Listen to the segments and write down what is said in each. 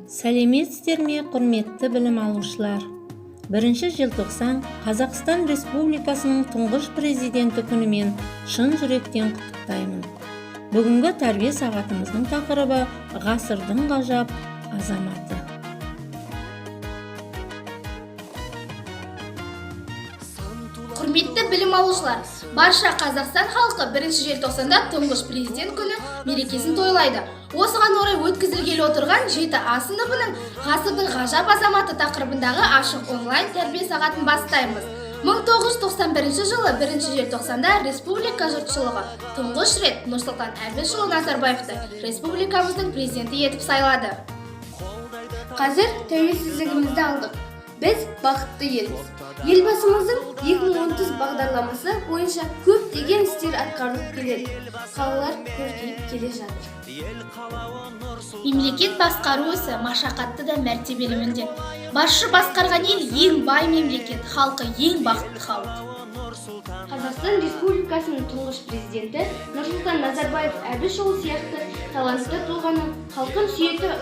Сәлеметсіздер ме, құрметті білім алушылар? 1 желтоқсан Қазақстан Республикасының тұңғыш президенті күнімен шын жүректен құттықтаймын. Бүгінгі тәрбие сағатымыздың тақырыбы ғасырдың ғажап азаматы. Құрметті білім алушылар, барша Қазақстан халқы 1 желтоқсанда тұңғыш президент күні мерекесін тойлайды. Осыған орай өткізілгелі отырған 7А сыныбының ғасырдың ғажап азаматы тақырыбындағы ашық онлайн тәрбие сағатын бастаймыз. 1991 жылы 1 желтоқсанда республика жұртшылығы тұңғыш рет Нұрсұлтан Әбішұлы Назарбаевты республикамыздың президенті етіп сайлады. Қазір тәуелсіздігімізді алдық. Біз бақытты елміз. Елбасымыздың 2030 бағдарламасы бойынша көптеген істер атқарылып келеді. Қалалар көркейіп келе жатыр. Мемлекет басқару ісі машақатты да мәртебелі міндет. Басшы басқарған ел ең бай мемлекет, халқы ең бақытты халық. Қазақстан Республикасының тұңғыш президенті Нұрсұлтан Назарбаев Әбішұлы сияқты талантты тұлғаны, халқын сүйетін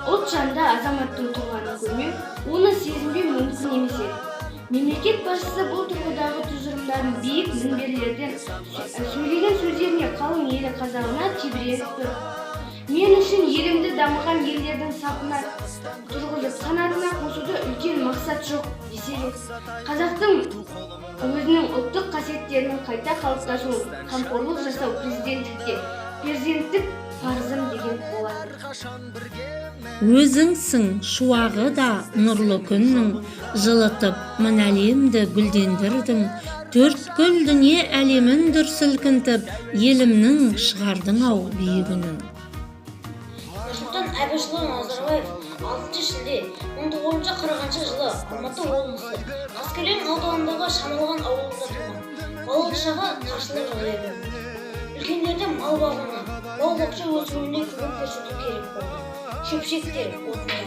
ұлт жанды азаматтың тұлғаны көрмеу, оны сезінбеу мүмкін емес еді. Мемлекет басшысы бұл тұрғыдағы тұжырымдарын биік мінберлерден сөйлеген сөздеріне қалың елі қазағына тебіреніп тұр. Мен үшін елімді дамыған елдердің сапына тұрғызып санатына қосуды үлкен мақсат жоқ десе де, қазақтың өзінің ұлттық қасиеттерінің қайта қалыптасуын қамқорлық жасау президенттік парызым деген болады. Өзіңсің шуағы да нұрлы күннің, жылытып мың әлемді гүлдендірдің, төрткүл дүние әлемін дүр сілкінтіп, елімнің шығардың ау биігінің. Нұрсұлтан Әбішұлы Назарбаев 6 шілде 1940 жылы Алматы облысы Қаскелең ауданындағы Шамалған ауылында туған. Балалық шағы қарсылық жағдайда. Үлкендерде мал бағуына, бау-бақша өсіруіне көмек көрсету керек болды. Шөпшектер отындан.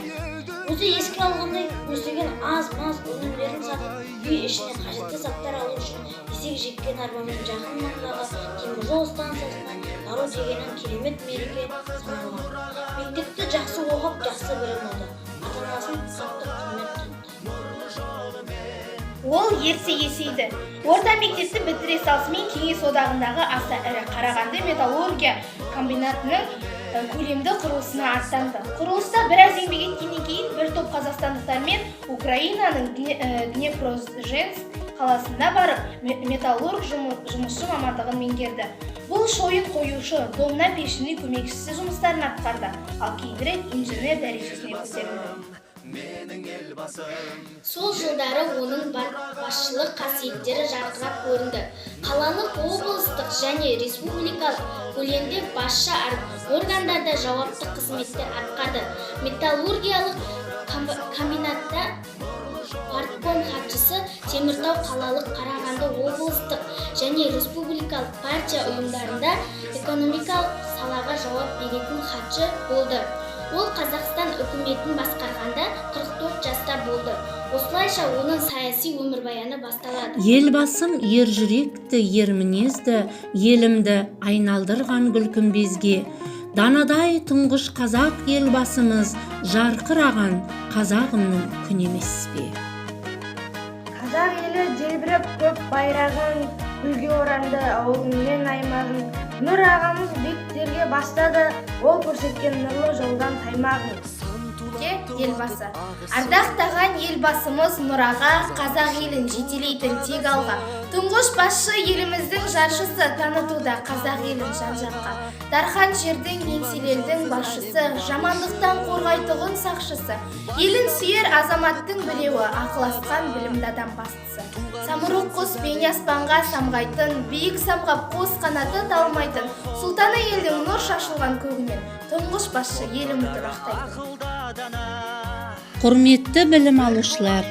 Өзі еске алғандай өсірген аз-маз өнімдерін сатып, үй ішіне қажетті заттар алу үшін есек жеккен арбамен жақын маңдағы теміржол станциясына бару дегенін керемет мереке саналған. Мектепті жақсы оқып, жақсы білім алды. Ата-анасын қатты құрмет тұтты. Ол ерте есейді. Орта мектепті бітіре салысымен Кеңес одағындағы аса ірі Қарағанды металлургия комбинатының көлемді құрылысына аттанды. Құрылыста біраз еңбек еткеннен кейін бір топ қазақстандықтармен Украинаның Днепродзержинск қаласында барып, металлург жұмысшы мамандығын меңгерді. Бұл шойын қоюшы, домна пешінің көмекшісі жұмыстарын атқарды, ал кейінірек инженер дәрежесіне көтерілді. Сол жылдары оның басшылық қасиеттері жарқырап көрінді. Қалалық, облыстық және республикалық көлемде басшы органдарда жауапты қызметтер атқарды. Металлургиялық комбинатта партком хатшысы, Теміртау қалалық, Қарағанды облыстық және республикалық партия ұйымдарында экономикалық салаға жауап беретін хатшы болды. Ол Қазақстан үкіметін басқарғанда 44 жаста болды. Осылайша оның саяси өмірбаяны басталады. Елбасым ержүректі, ермінезді, елімді айналдырған гүлкүмбезге. Данадай тұңғыш қазақ елбасымыз, жарқыраған қазағымның күн емес пе? Қазақ елі желбіреп көк байрағын, гүлге оранды ауылымен аймағын. Нұр ағамыз биіктерге бастады, ол көрсеткен нұрлы жолдан таймағын. Елбасы. Ардақтаған елбасымыз Нұраға, қазақ елін жетелейтін тек алға. Тұңғыш басшы еліміздің жаршысы, танытуда қазақ елін жан-жаққа. Дархан жердің, еңселердің басшысы, жамандықтан қорғайтұғын сақшысы. Елін сүйер азаматтың біреуі, ақыласқан білімді адам бастысы. Самұрық құс бейне аспанға самғайтын, биік самғап қос қанаты талмайтын, сұлтаны елдің нұр шашылған көгінен, тұңғыш басшы елімді тұрақтайтын. Құрметті білім алушылар,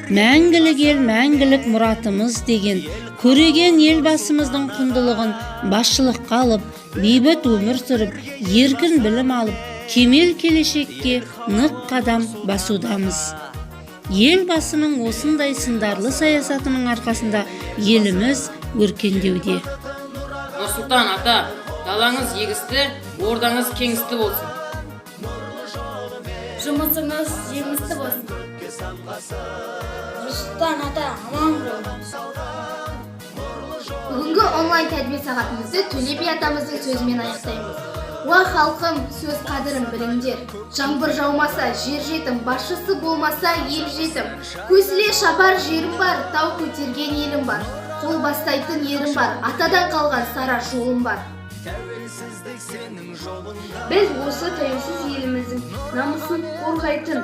мәңгілік ел, мәңгілік мұратымыз деген көреген елбасымыздың құндылығын басшылыққа алып, бейбіт өмір сүріп, еркін білім алып, кемел келешекке нық қадам басудамыз. Елбасының осындай сындарлы саясатының арқасында еліміз өркендеуде. Нұрсұлтан ата, далаңыз егісті, ордаңыз кеңісті болсын. Жұмысыңыз жемісті болсын. Нұрсұлтан ата, аман болыңыз. Бүгінгі онлайн тәрбие сағатымызды Төле би атамыздың сөзімен аяқтаймыз. Уа халқым, сөз қадірін біліңдер. Жаңбыр жаумаса, жер жетім, басшысы болмаса, ел жетім. Көсіле шабар жерім бар, тау көтерген елім бар. Қол бастайтын ерім бар, атадан қалған сара жолым бар. Біз осы тәуелсіз еліміздің намысын қорғайтын,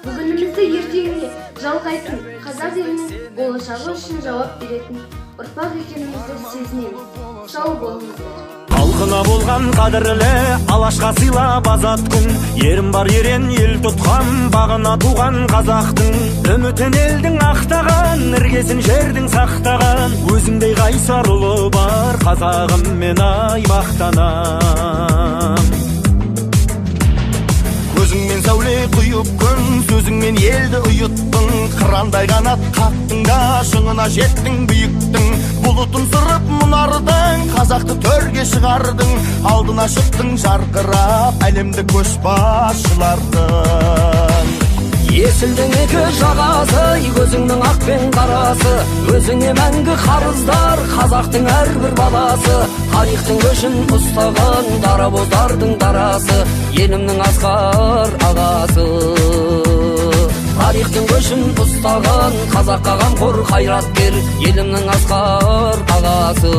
бүгінімізді ертеңіне жалғайтын, қазақ елінің болашағы үшін жауап беретін ұрпақ екенімізді сезінеміз. Сау болыңыздар. Халқына болған қадірлі алашқа сыйлап азат күн, ерім бар ерен ел тұтқан бағына туған қазақтың, үмітін елдің ақтаған, іргесін жердің сақтаған, өзіңдей қайсар ұлы бар қазағым мен аймақтанам. Көзіңмен сәуле құйып күн, сөзіңмен елді ұйыттың, қырандай қанат қақтың да шыңына жеттің биіктің, бұлытын сырып мұнардың, қазақты төрге шығардың, алдына шықтың жарқырап әлемді көшбасшылардың. Есілдің екі жағасы, көзіңнің ақ пен қарасы, өзіңе мәңгі қарыздар қазақтың әрбір баласы, тарихтың көшін ұстаған дарабоздардың дарасы, елімнің асқар ағасы. Тарихтың көшін ұстаған қазаққа қамқор қайраткер, елімнің асқар ағасы.